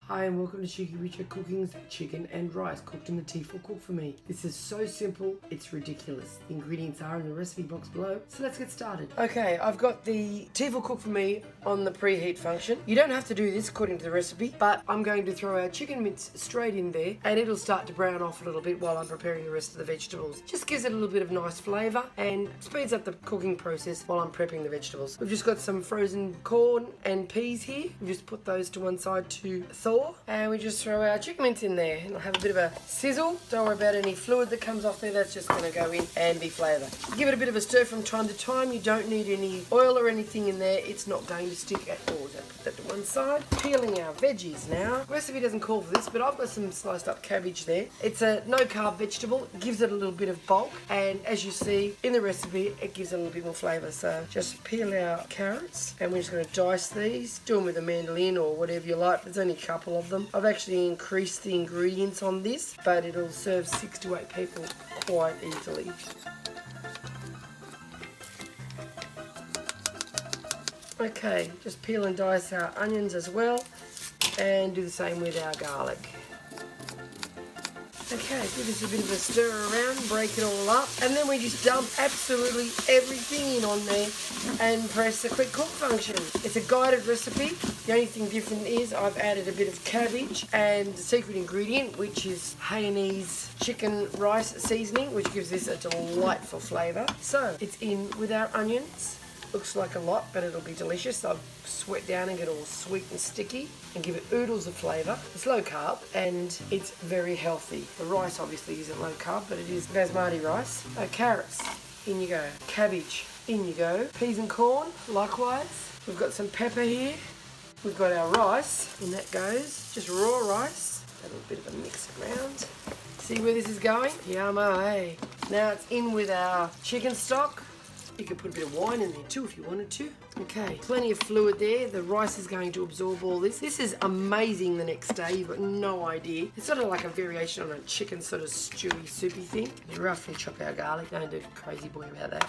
Hi and welcome to Cheeky Richard Cooking's chicken and rice cooked in the T4 Cook for me. This is so simple, it's ridiculous. The ingredients are in the recipe box below, so let's get started. Okay, I've got the T4 Cook for me on the preheat function. You don't have to do this according to the recipe, but I'm going to throw our chicken mince straight in there and it'll start to brown off a little bit while I'm preparing the rest of the vegetables. Just gives it a little bit of nice flavour and speeds up the cooking process while I'm prepping the vegetables. We've just got some frozen corn and peas here. We've just put those to one side to thaw. And we just throw our chicken mince in there and it'll have a bit of a sizzle. Don't worry about any fluid that comes off there, that's just going to go in and be flavoured. Give it a bit of a stir from time to time. You don't need any oil or anything in there, it's not going to stick at all. So put that to one side. Peeling our veggies now. The recipe doesn't call for this, but I've got some sliced up cabbage there. It's a no carb vegetable, it gives it a little bit of bulk, and as you see in the recipe it gives it a little bit more flavour. So just peel our carrots and we're just going to dice these. Do them with a mandolin or whatever you like. There's only a couple of them. I've actually increased the ingredients on this, but it'll serve 6 to 8 people quite easily. Okay, just peel and dice our onions as well, and do the same with our garlic. Okay, give this a bit of a stir around, break it all up, and then we just dump absolutely everything in on there and press the quick cook function. It's a guided recipe. The only thing different is I've added a bit of cabbage and the secret ingredient, which is Hainanese chicken rice seasoning, which gives this a delightful flavour. So it's in with our onions. Looks like a lot, but it'll be delicious. I've sweat down and get all sweet and sticky and give it oodles of flavour. It's low carb and it's very healthy. The rice obviously isn't low carb, but it is basmati rice. Carrots, in you go. Cabbage, in you go. Peas and corn, likewise. We've got some pepper here. We've got our rice, in that goes. Just raw rice. A little bit of a mix around. See where this is going? Yummo, hey. Now it's in with our chicken stock. You could put a bit of wine in there too if you wanted to. Okay, plenty of fluid there. The rice is going to absorb all this. This is amazing the next day. You've got no idea. It's sort of like a variation on a chicken sort of stewy, soupy thing. You roughly chop our garlic. Don't do crazy boy about that.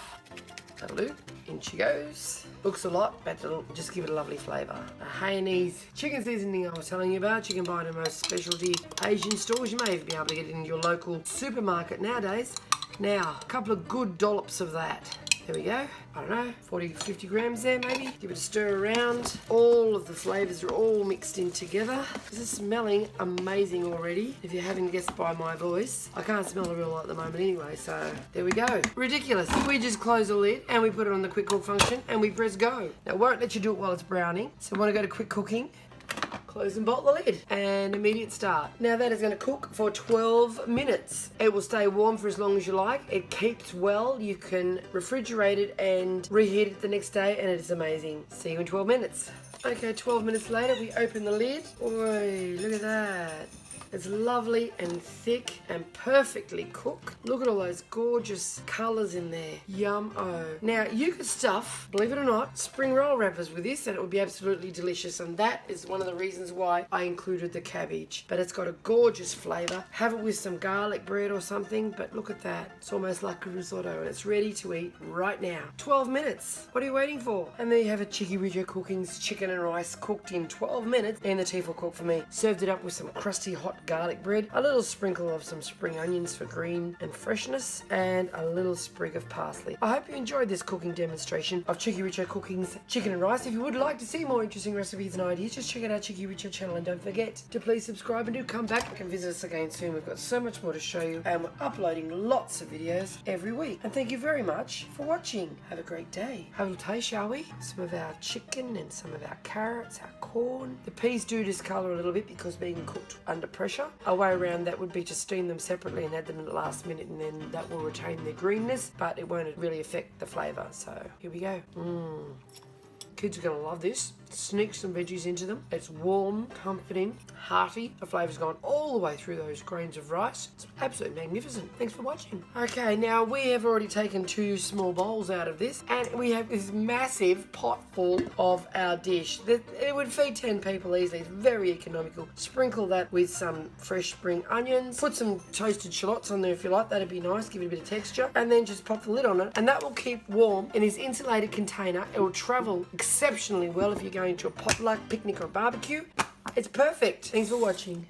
That'll do. In she goes. Looks a lot, but it'll just give it a lovely flavour. The Hainanese chicken seasoning I was telling you about. You can buy it in most specialty Asian stores. You may even be able to get it in your local supermarket nowadays. Now, a couple of good dollops of that. There we go. I don't know, 40, 50 grams there maybe. Give it a stir around. All of the flavours are all mixed in together. This is smelling amazing already. If you haven't guessed by my voice, I can't smell a real lot at the moment anyway, so there we go. Ridiculous. We just close the lid and we put it on the quick cook function and we press go. Now, it won't let you do it while it's browning, so want to go to quick cooking. Close and bolt the lid and immediate start. Now that is going to cook for 12 minutes. It will stay warm for as long as you like. It keeps well. You can refrigerate it and reheat it the next day and it is amazing. See you in 12 minutes. Okay, 12 minutes later we open the lid. Oi, look at that. It's lovely and thick and perfectly cooked. Look at all those gorgeous colours in there. Yum-o. Now, you could stuff, believe it or not, spring roll wrappers with this and it would be absolutely delicious. And that is one of the reasons why I included the cabbage. But it's got a gorgeous flavour. Have it with some garlic bread or something, but look at that. It's almost like a risotto and it's ready to eat right now. 12 minutes. What are you waiting for? And there you have it, Cheeky Richard Cooking's chicken and rice cooked in 12 minutes in the T4 Cook for me. Served it up with some crusty hot garlic bread, a little sprinkle of some spring onions for green and freshness, and a little sprig of parsley. I hope you enjoyed this cooking demonstration of Cheeky Richard Cooking's chicken and rice. If you would like to see more interesting recipes and ideas, just check out our Cheeky Richard channel and don't forget to please subscribe and do come back and visit us again soon. We've got so much more to show you and we're uploading lots of videos every week. And thank you very much for watching. Have a great day. Have a little taste, shall we? Some of our chicken and some of our carrots, our corn. The peas do discolour a little bit because being cooked under pressure. A way around that would be to steam them separately and add them at the last minute, and then that will retain their greenness, but it won't really affect the flavour. So here we go. Kids are going to love this. Sneak some veggies into them. It's warm, comforting, hearty. The flavour's gone all the way through those grains of rice. It's absolutely magnificent. Thanks for watching. Okay, now we have already taken 2 small bowls out of this and we have this massive pot full of our dish. It would feed 10 people easily. It's very economical. Sprinkle that with some fresh spring onions. Put some toasted shallots on there if you like. That'd be nice. Give it a bit of texture. And then just pop the lid on it and that will keep warm in this insulated container. It will travel exceptionally well if you're going to a potluck, picnic or a barbecue. It's perfect. Thanks for watching.